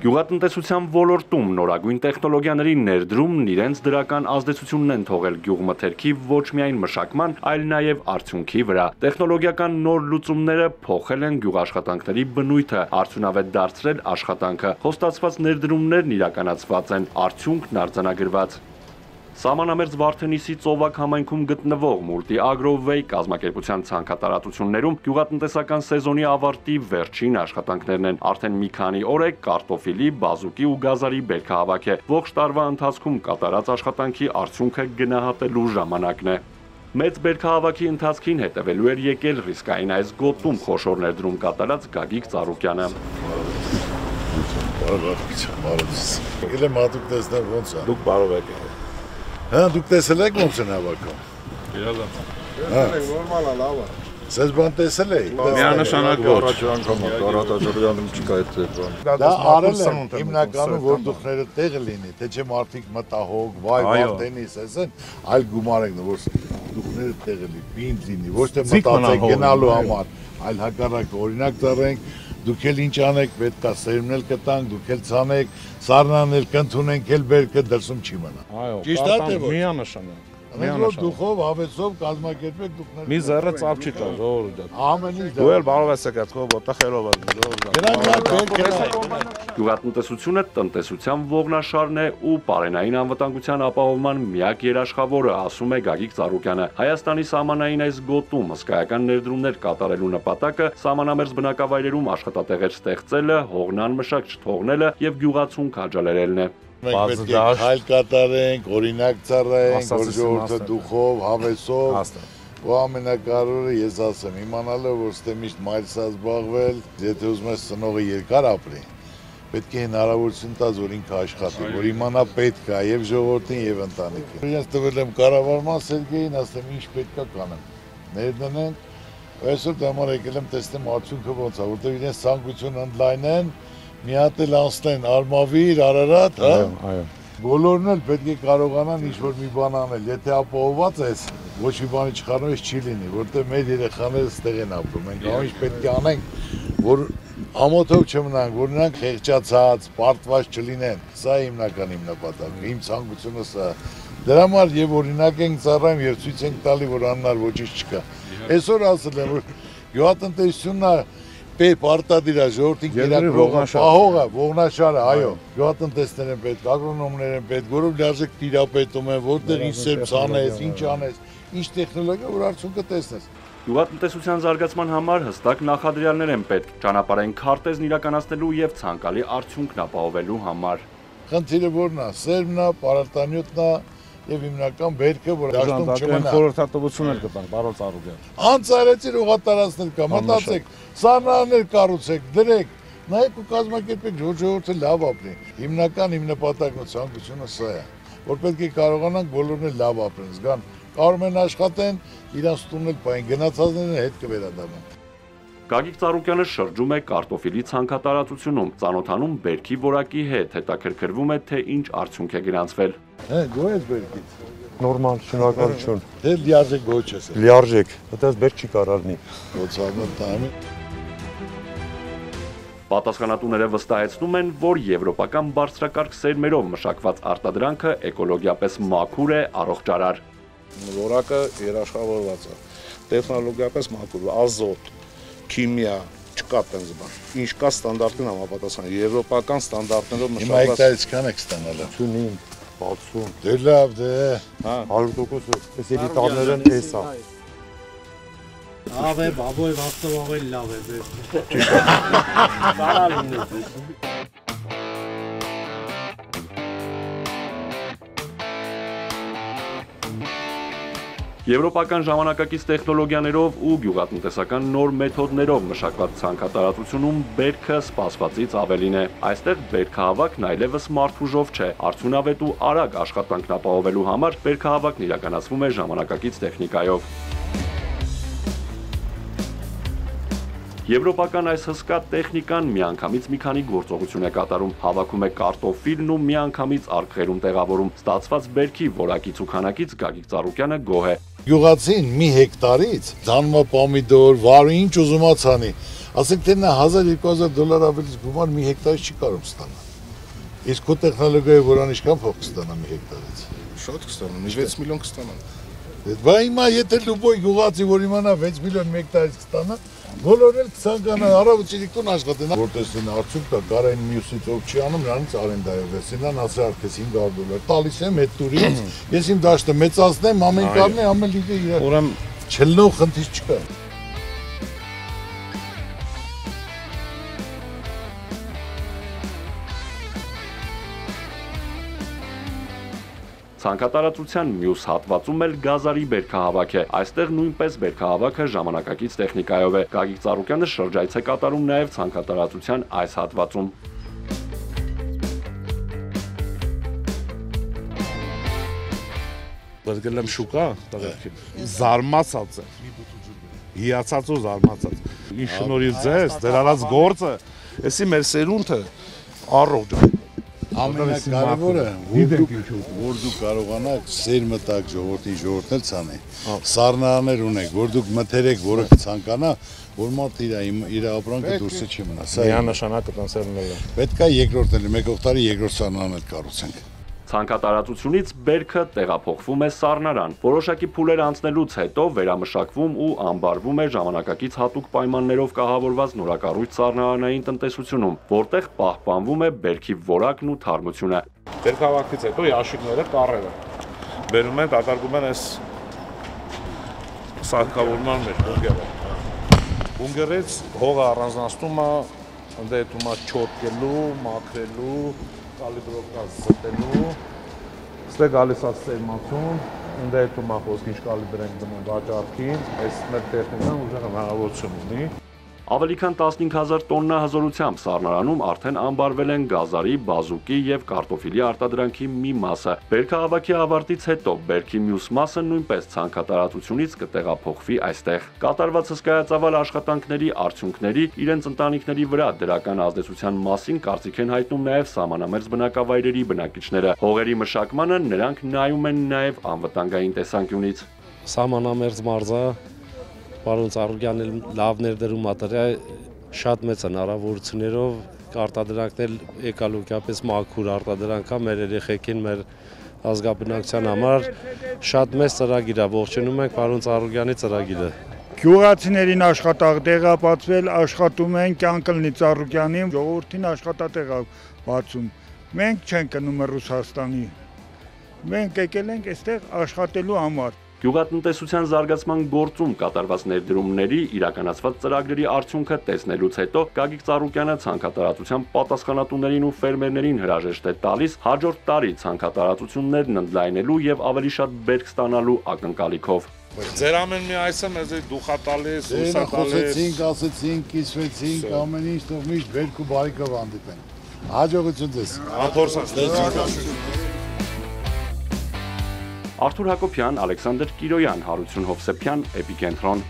Գյուղատնտեսության ոլորտում նորագույն տեխնոլոգիաների ներդրումն իրենց դրական ազդեցությունն են թողել գյուղմթերքի ոչ միայն մշակման, այլ նաև արդյունքի վրա։ Տեխնոլոգիական նոր լուծումները փոխել են գյուղաշխատանքների բնույթը, արդյունավետ դարձրել աշխատանքը, խոստացված ներդրումներն իրականացված են, արդյունքն արձանագրված։ Սամանամերձ Վարդենիսի ծովակ համայնքում գտնվող Multi-Agro-Way կազմակերպության ցանքատարածություններում գյուղատնտեսական սեզոնի ավարտի վերջին աշխատանքներն են։ Արդեն մի քանի օր է կարտոֆիլի, բազուկի ու գազարի բերքահավաք է։ Ողջ տարվա ընթացքում կատարած աշխատանքի արդյունքը գնահատելու ժամանակն է։ Մեծ բերքահավաքի ընթացքին հետևելու էր եկել ռիսկային այս գոտում խոշոր ներդրում կատարած Գագիկ Ծառուկյանը։ Դուք կարող եք Հա, դուք տեսել եք ոնց են հավաքում։ Նորմալ է, լավ է։ Սենց բան տեսել եք։ Միանշանակ առաջ անգամ Կարաթաջարյանում չկա այդ բան։ Դա արել են հիմնականում որ դուքները տեղը լինի, թե չէ մարդիկ մտահոգ, վայ Վարդենիս ասեն, այլ գումար եք որ դուքները տեղը լինի, բինտ լինի, ոչ թե մտածեք գնալու համար, այլ հակառակ օրինակ ծառայենք, դուք էլ ինչ անեք, պետք է սերմն էլ կտանք, դուք էլ ցանեք, սառնան էլ կընդունենք, էլ բերքը դրսում չի մնա։ Ճիշտ է թե ոչ։ Միանշանակ։ Մենք դուխով, հավեսով կազմակերպեք դուքները։ Մի զերը ծափ չի կա, ժողովուրդ։ Ամեն ինչ։ Դու էլ կարող ես եկած քո որտեղ խելով ես ժողովուրդ։ Գյուղատնտեսությունը տնտեսության ողնաշարն է ու պարենային անվտանգության ապահովման միակ երաշխավորը, ասում է Գագիկ Ծառուկյանը։ Հայաստանի սահմանային այս գոտում հսկայական ներդրումներ կատարելու նպատակը սահմանամերձ բնակավայրերում աշխատատեղեր ստեղծելը, հողնան մշակ չթողնելը եւ գյուղացուն քաջալերելն է։ Մենք պետք է հայլ կատարենք, օրինակ ծառայենք, որ ժողովուրդը դուխով, հավեսով, ու ամենակարևորը ես ասեմ, իմանալը, որ ստե միշտ մայրսա զբաղվել, եթե ուզում ես ծնողը երկար ապրի, պետք է հնարավորություն տաս, որ ինքը աշխատի, որ իմանա պետք է եւ ժողովրդին եւ ընտանիքին։ Ես տվել եմ կառավարման Սերգեյին, ասեմ ինչ պետք է կանեմ։ Ներդնենք, այսօր դամար եկել եմ տեսնեմ արդյունքը ոնց է, որտեղ իրենց ցանկություն ընդլայնեն, մի հատ էլ անցնեն Արմավիր, Արարատ, հա։ Այո։ Բոլորն էլ պետք է կարողանան ինչ-որ մի բան անել, եթե ապահովված ես, ոչ մի բանի չխառնվես չի լինի, որտեղ մեր երեխաները ստեղ են ապրում, մենք ամեն ինչ պետք է անենք, որ ամոթով չմնանք, որ նրանք խեղճացած, պարտված չլինեն, սա հիմնական իմ նպատակը, իմ ցանկությունը սա։ Դրա համար եւ օրինակ ենք ծառայում եւ ցույց ենք տալի, որ աննար ոչինչ չկա։ Այսօր ասել եմ, որ գյուղատնտեսությունն Պետք արտադիր է ժողովրդին կերակրողը, պահողը, ողնաշարը, այո, գյուղատնտեսներ են պետք, ագրոնոմներ են պետք, որով լիարժեք տիրապետում են, որտեղ ինչ սերմ անես, ինչ անես, ինչ տեխնոլոգիա, որ արդյունքը տեսնես։ Գյուղատնտեսության զարգացման համար հստակ նախադրյալներ են պետք, ճանապարհային քարտեզն իրականացնելու եւ ցանկալի արդյունքն ապահովելու համար։ Խնդիրը որն է, սերմն է, պարարտանյութն է, եւ հիմնական բերքը, որ դաշտում չմնա։ Խորհրդատվություններ կտան, պարոն Ծառուկյան։ Անծայրեցիր ուղղատարածներ կա, մտածեք, սառնարաններ կառուցեք, դրեք, նայեք ու կազմակերպեք, որ ժողովուրդը լավ ապրի։ Հիմնական իմ նպատակն ու ցանկությունը սա է, որ պետք է կարողանանք բոլորն էլ լավ ապրեն, զգան, կարող են աշխատեն, իրանց տունն էլ պահեն, գնացածները հետ կվերադառնան։ Գագիկ Ծառուկյանը շրջում է կարտոֆիլի ցանքատարածությունում, ծանոթանում բերքի որակի հետ, հետաքրքրվում է, թե ինչ արդյունք է գրանցվել։ Գոյես բերքից։ Նորմալ, շնորհակալություն։ Դե լիարժեք գոյ չես։ Լիարժեք, այդպես բերք չի կարողնի։ Ոցավը տանի։ Պատասխանատուները վստահեցնում են, որ եվրոպական բարձրակարգ սերմերով մշակված արտադրանքը էկոլոգիապես մաքուր է, առողջարար։ Որակը երաշխավորված է, տեխնոլոգիապես մաքուր, ազոտ, քիմիա, չկա տենց բան։ Ինչ կա ստանդարտին համապատասխան, եվրոպական ստանդարտներով մշակված։ Հիմա հեկտարից քան եք ստանալը։ 55, 60։ Դե լավ, դե։ Հա, 100% էս էլիտարներն էս է։ Ավ է, բաբոյ, վաստով ավելի լավ է։ Բարալին է։ Եվրոպական ժամանակակից տեխնոլոգիաներով ու գյուղատնտեսական նոր մեթոդներով մշակված ցանքատարածությունում բերքը սպասվածից ավելին է։ Այստեղ բերքահավաքն այլևս մարդուժով չէ, արդյունավետ ու արագ աշխատանքն ապահովելու համար բերքահավաքն իրականացվում է ժամանակակից տեխնիկայով։ Եվրոպական այս հսկա տեխնիկան միանգամից մի քանի գործողություն է կատարում, հավաքում է կարտոֆիլն ու միանգամից արկղերում տեղավորում, ստացված բերքի որակից ու քանակից Գագիկ Ծառուկյանը գոհ է։ Գյուղացին մի հեկտարից ցանում է պոմիդոր, վարու ինչ ուզում ա ցանի։ Ասենք թե նա $1000-2000 ավելի գումար մի հեկտարից չի կարող ստանալ։ Իսկ քո տեխնոլոգիայի որան ինչքան փող կստանա մի հեկտարից։ Շատ կստանան, 6 միլիոն կստանան։ Բա հիմա եթե լուբոյ գյուղացի որ իմանա 6 միլիոն մի հեկտարից կստանա, բոլորն էլ կցանկանան առավոտի տուն աշխատեն։ Որտես են արդյոք կա կարային մյուսից ով չի անում, նրանից արենդայով է։ Սինան ասի արքես $500 տալիս եմ այդ տուրից։ Ես իմ դաշտը մեծացնեմ, ամեն կառնի, ամեն լիքը իր։ Ուրեմն Չլնող խնդիր չկա։ Ցանկատարածության մյուս հատվածում էլ գազարի բերքահավաք է։ Այստեղ նույնպես բերքահավաքը ժամանակակից տեխնիկայով է։ Գագիկ Ծառուկյանը շրջայց է կատարում նաև ցանկատարածության այս հատվածում։ բերգել եմ շուկա, տղերքին։ Զարմացած է։ Հիացած ու զարմացած։ Ինչ շնորհիվ ձեզ, դեր արած գործը, էսի մեր սերունդը առողջ է։ Ամենակարևորը, որ դուք կարողանաք սեր մտակ ժողովրդին ցանել, սառնարաններ ունեք, որ դուք մթերեք, որը կցանկանա, որ մարդը իր ապրանքը դուրսը չի մնա։ Սա միանշանակ կտանսելն է։ պետք է երկրորդն էլ, մեկ տարի երկրորդ սառնարան էլ կառուցենք։ Ցանկատարածությունից բերքը տեղափոխվում է սառնարան։ Որոշակի փուլեր անցնելուց հետո վերամշակվում ու ամբարվում է ժամանակակից հատուկ պայմաններով կահավորված նորակառույց սառնարանային տնտեսությունում, որտեղ պահպանվում է բերքի որակն ու թարմությունը։ Բերքահավաքից հետո ящикները կառերը բերում են, դատարկում են այս սարքավորման մեջ բունկերը։ Բունկերից հողը առանձնացնում է, ընդդետում է չոտկելու, մաքրելու, կալիբրովկա զտելու, ստե գալիս է սերմացում, ընդդետում է խոսք ինչ կալիբր ենք դնում վաճառքին, այս մեր տեխնիկան ուժեղ հնարավորություն ունի։ Ավելի քան 15,000 տոննա հզորությամբ սառնարանում արդեն ամբարվել են գազարի, բազուկի եւ կարտոֆիլի արտադրանքի մի մասը։ Բերքահավաքի ավարտից հետո բերքի մյուս մասը նույնպես ցանկատարածությունից կտեղափոխվի այստեղ։ Կատարված հսկայածավալ աշխատանքների արդյունքների իրենց ընտանիքների վրա դրական ազդեցության մասին կարծիք են հայտնում նաեւ սահմանամերձ բնակավայրերի բնակիչները։ Հողերի մշակմանը նրանք նայում են նաեւ անվտանգային տեսանկյունից։ Սահմանամերձ մարզը Պարոն Ծառուկյանն էլ լավ ներդրում ատրյա շատ մեծ հնարավորություններով արտադրանքներ էկոլոգիապես մաքուր արտադրանքա մեր երեխեքին, մեր ազգաբնակության համար շատ մեծ ծրագիր է, ողջունում ենք պարոն Ծառուկյանի ծրագիրը։ Գյուղացիներին աշխատատեղ է բացվել, աշխատում են, կյանքը լինի Ծառուկյանին, ժողովրդին աշխատատեղ է բացում։ Մենք չենք գնում Ռուսաստանի։ Մենք եկել ենք այստեղ աշխատելու համար։ Գյուղատնտեսության զարգացման գործում կատարված ներդրումների իրականացված ծրագրերի արդյունքը տեսնելուց հետո Գագիկ Ծառուկյանը ցանկատարածության պատասխանատուներին ու ֆերմերներին հրաժեշտ է տալիս հաջորդ տարի ցանկատարածություններն ընդլայնելու եւ ավելի շատ բերք ստանալու ակնկալիքով։ Ձեր ամեն մի այսը մեզ դուխա տալիս, հուսա տալիս։ Ասեցինք, կիսվեցինք, ամեն ինչ թող միշտ բերք ու բարիքով հանդիպենք։ Հաջողություն ձեզ։ Ափորձանք։ Արթուր Հակոբյան, Ալեքսանդր Կիրոյան, Հարություն Հովսեփյան, Էպիկենտրոն։